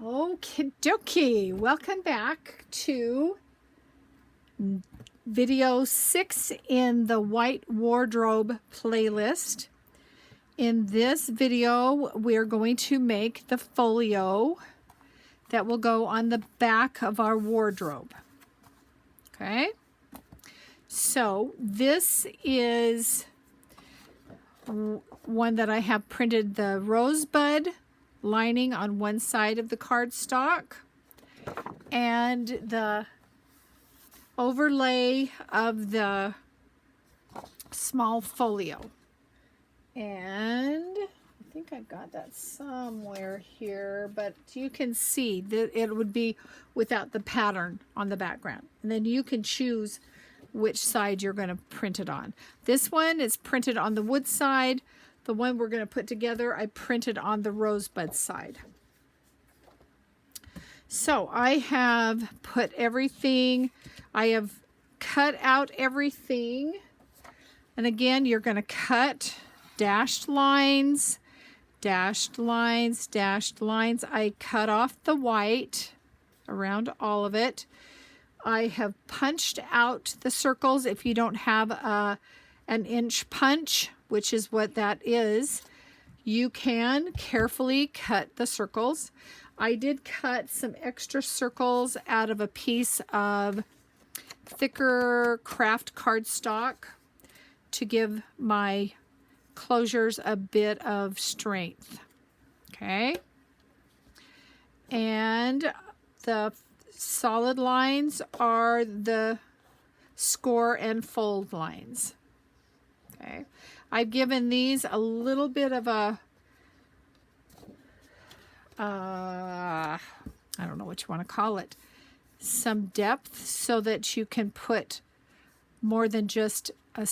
Okie dokie, welcome back to video 6 in the white wardrobe playlist. In this video, we're going to make the folio that will go on the back of our wardrobe. Okay, so this is one that I have printed the rosebud lining on one side of the cardstock and the overlay of the small folio. And I think I've got that somewhere here, but you can see that it would be without the pattern on the background. And then you can choose which side you're going to print it on. This one is printed on the wood side. The one we're going to put together, I printed on the rosebud side. So I have put everything, I have cut out everything. And again, you're going to cut dashed lines, dashed lines, dashed lines. I cut off the white around all of it. I have punched out the circles. If you don't have an inch punch, which is what that is, you can carefully cut the circles. I did cut some extra circles out of a piece of thicker craft cardstock to give my closures a bit of strength. Okay, and the solid lines are the score and fold lines. Okay, I've given these a little bit of a I don't know what you want to call it, some depth, so that you can put more than just a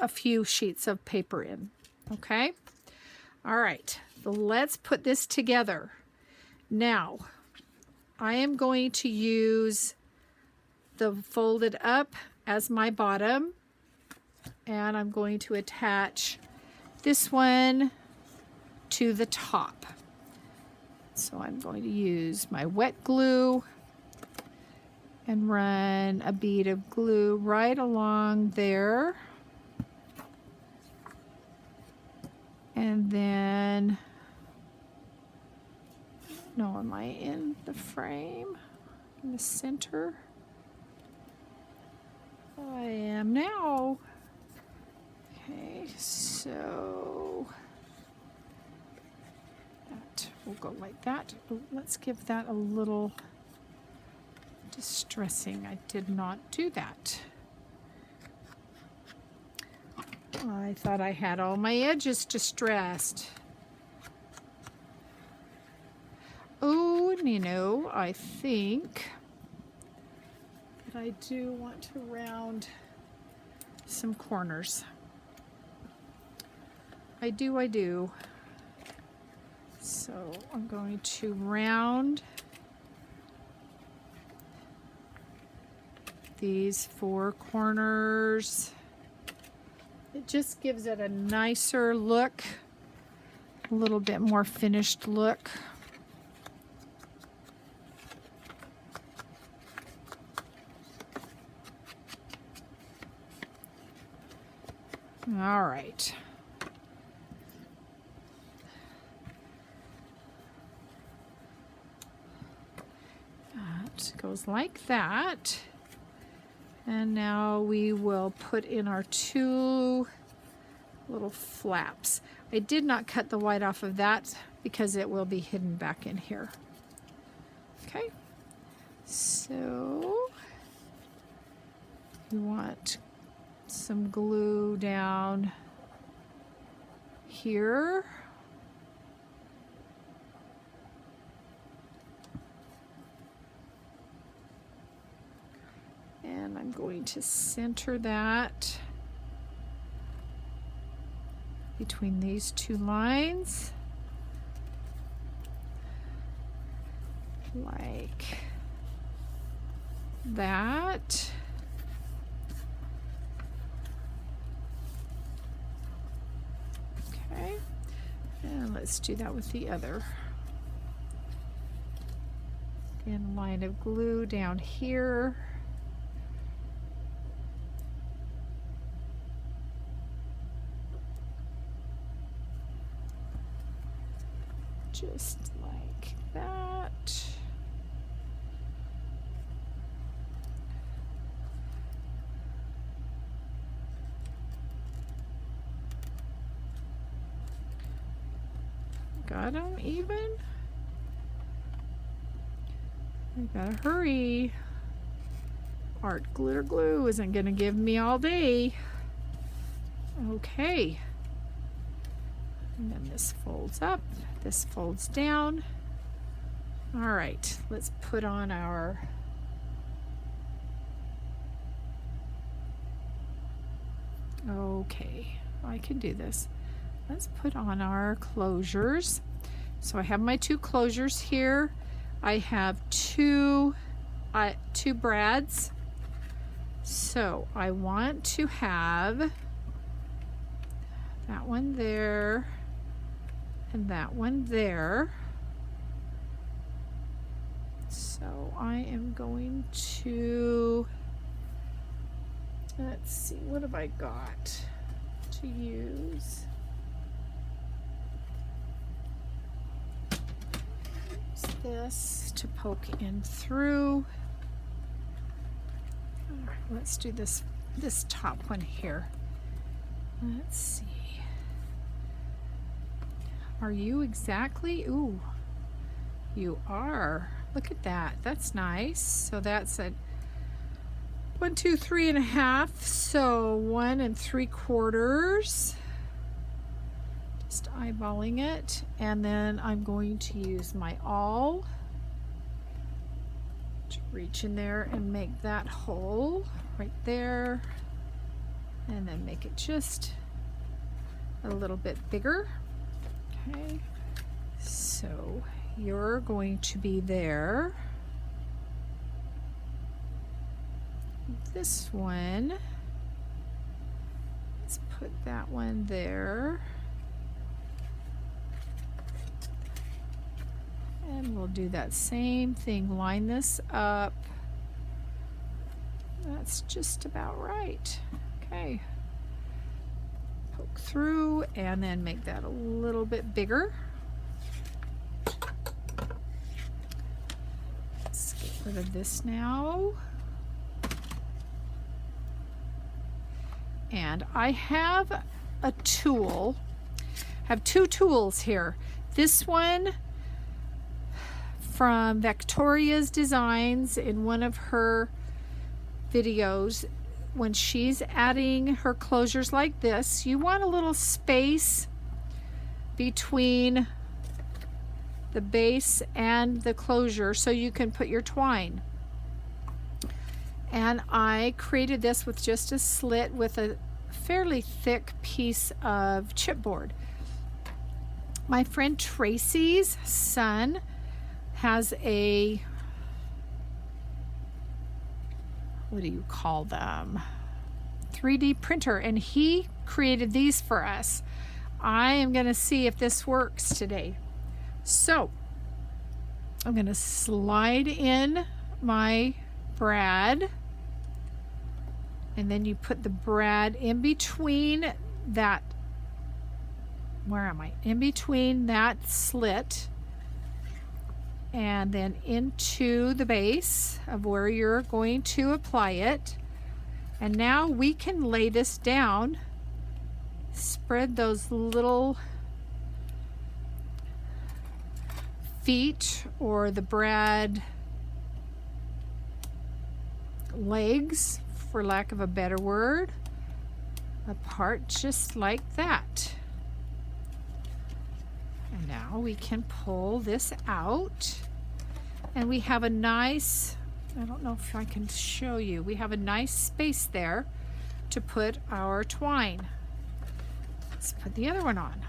few sheets of paper in. Okay, all right, so let's put this together. Now I am going to use the folded up as my bottom, and I'm going to attach this one to the top. So I'm going to use my wet glue and run a bead of glue right along there. And then, no, am I in the frame? In the center? I am now. Okay, so that will go like that. Oh, let's give that a little distressing. I did not do that. I thought I had all my edges distressed. Oh, Nino, I think that I do want to round some corners. I do. So I'm going to round these 4 corners. It just gives it a nicer look, a little bit more finished look. All right. That goes like that. And now we will put in our 2 little flaps. I did not cut the white off of that because it will be hidden back in here. Okay, so you want some glue down here. And I'm going to center that between these 2 lines, like that. Okay, and let's do that with the other thin line of glue down here. Just like that. Got them even? I gotta hurry. Art glitter glue isn't gonna give me all day. Okay. And then this folds up, this folds down. All right, let's put on our okay, I can do this. Let's put on our closures. So I have my two closures here. I have two brads. So I want to have that one there and that one there. So I am going to, let's see, what have I got to use? Use this to poke in through. All right, let's do this top one here. Let's see. Are you exactly? Ooh, you are. Look at that. That's nice. So that's a 1, 2, 3.5. So 1 3/4. Just eyeballing it. And then I'm going to use my awl to reach in there and make that hole right there. And then make it just a little bit bigger. Okay. So you're going to be there. This one, let's put that one there. And we'll do that same thing. Line this up. That's just about right. Okay. Poke through and then make that a little bit bigger. Let's get rid of this now. And I have a tool. I have two tools here. This one from Victoria's Designs in one of her videos. When she's adding her closures like this, you want a little space between the base and the closure so you can put your twine. And I created this with just a slit with a fairly thick piece of chipboard. My friend Tracy's son has a, what do you call them? 3D printer, and he created these for us. I am going to see if this works today. So I'm going to slide in my brad, and then you put the brad in between that, where am I? In between that slit, and then into the base of where you're going to apply it. And now we can lay this down, spread those little feet or the brad legs, for lack of a better word, apart just like that. And now we can pull this out, and we have a nice, I don't know if I can show you, we have a nice space there to put our twine. Let's put the other one on.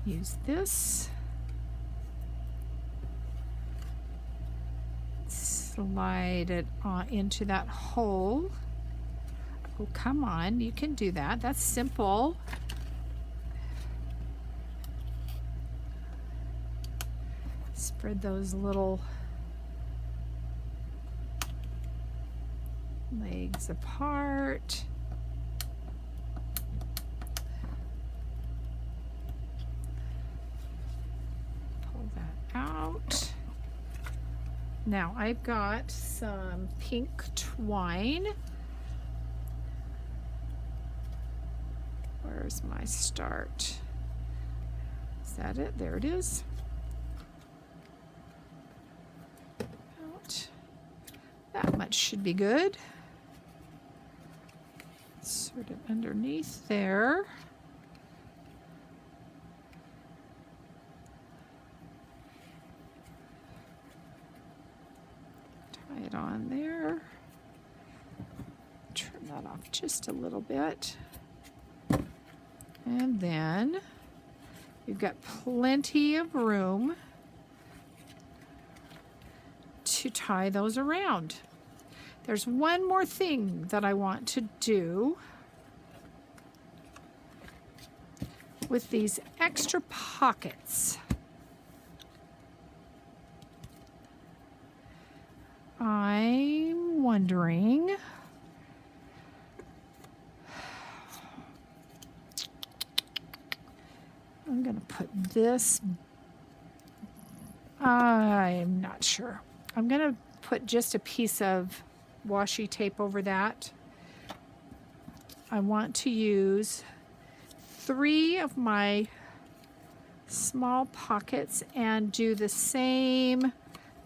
Use this. Slide it into that hole. Oh, come on, you can do that. That's simple. Spread those little legs apart. Pull that out. Now I've got some pink twine. Where's my start? Is that it? There it is. Out. That much should be good. Sort of underneath there. Tie it on there. Trim that off just a little bit. And then you've got plenty of room to tie those around. There's one more thing that I want to do with these extra pockets. I'm wondering, I'm going to put this, I'm not sure. I'm going to put just a piece of washi tape over that. I want to use 3 of my small pockets and do the same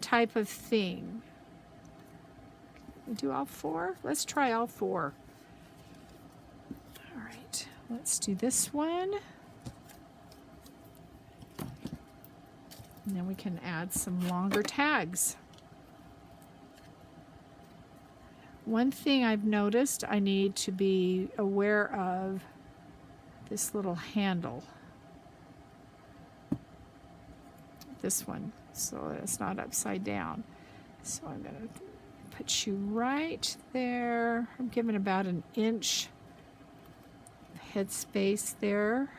type of thing. Do all 4? Let's try all 4. All right, let's do this one. And then we can add some longer tags. One thing I've noticed, I need to be aware of this little handle. This one, so it's not upside down. So I'm going to put you right there. I'm giving about an inch head space there.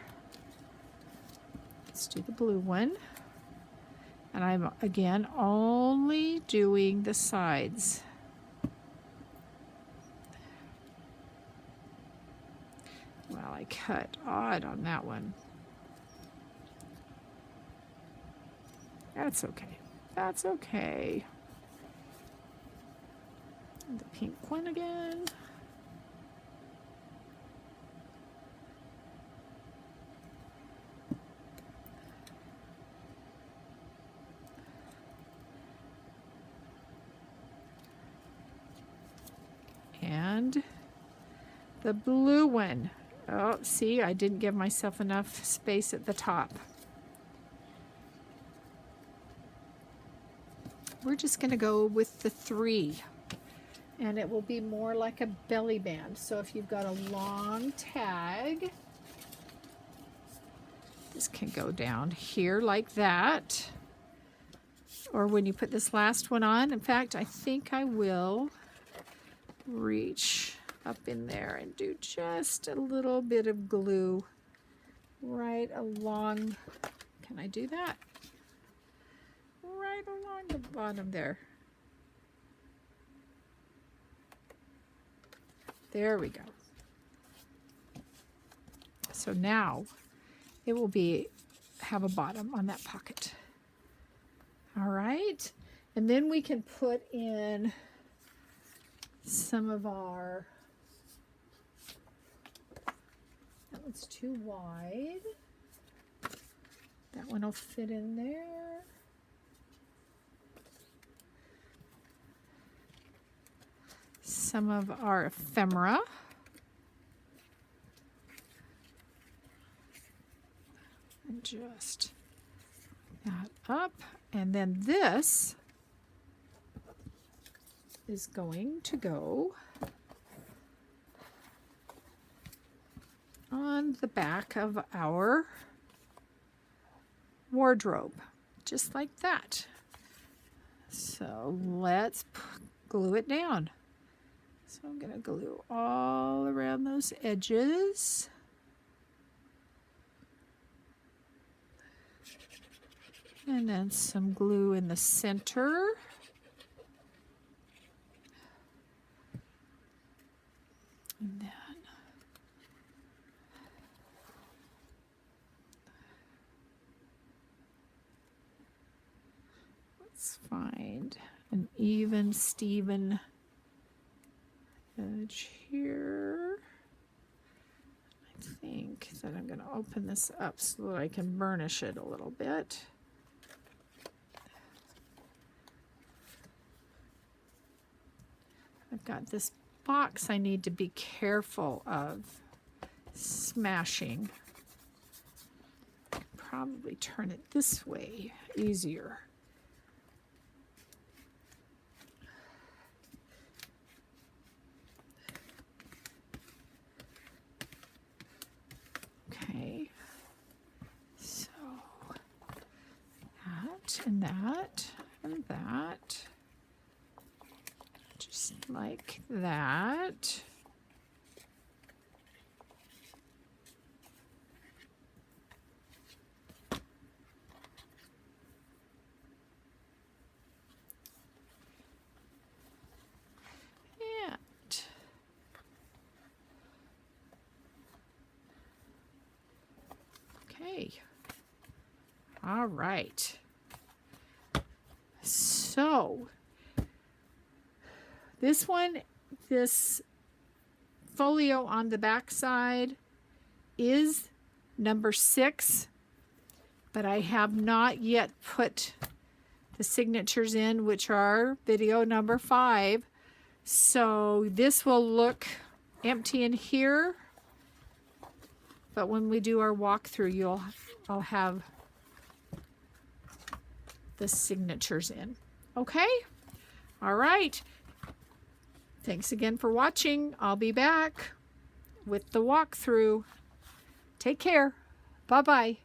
Let's do the blue one. And I'm, again, only doing the sides. Well, I cut odd on that one. That's okay. That's okay. And the pink one again. And the blue one. Oh, see, I didn't give myself enough space at the top. We're just going to go with the 3. And it will be more like a belly band. So if you've got a long tag, this can go down here like that. Or when you put this last one on, in fact, I think I will reach up in there and do just a little bit of glue right along. Can I do that? Right along the bottom there. There we go. So now it will have a bottom on that pocket. All right, and then we can put in some of our, that one's too wide. That one will fit in there. Some of our ephemera. And just that up. And then this is going to go on the back of our wardrobe, just like that. So let's glue it down. So I'm going to glue all around those edges. And then some glue in the center. And then let's find an even Steven edge here. I think that I'm going to open this up so that I can burnish it a little bit. I've got this box I need to be careful of smashing. Probably turn it this way, easier. Okay, so that and that and that, just like that. Okay. All right. So this one, this folio on the back side is number 6, but I have not yet put the signatures in, which are video number 5. So this will look empty in here, but when we do our walkthrough, I'll have the signatures in. Okay? All right. Thanks again for watching. I'll be back with the walkthrough. Take care. Bye-bye.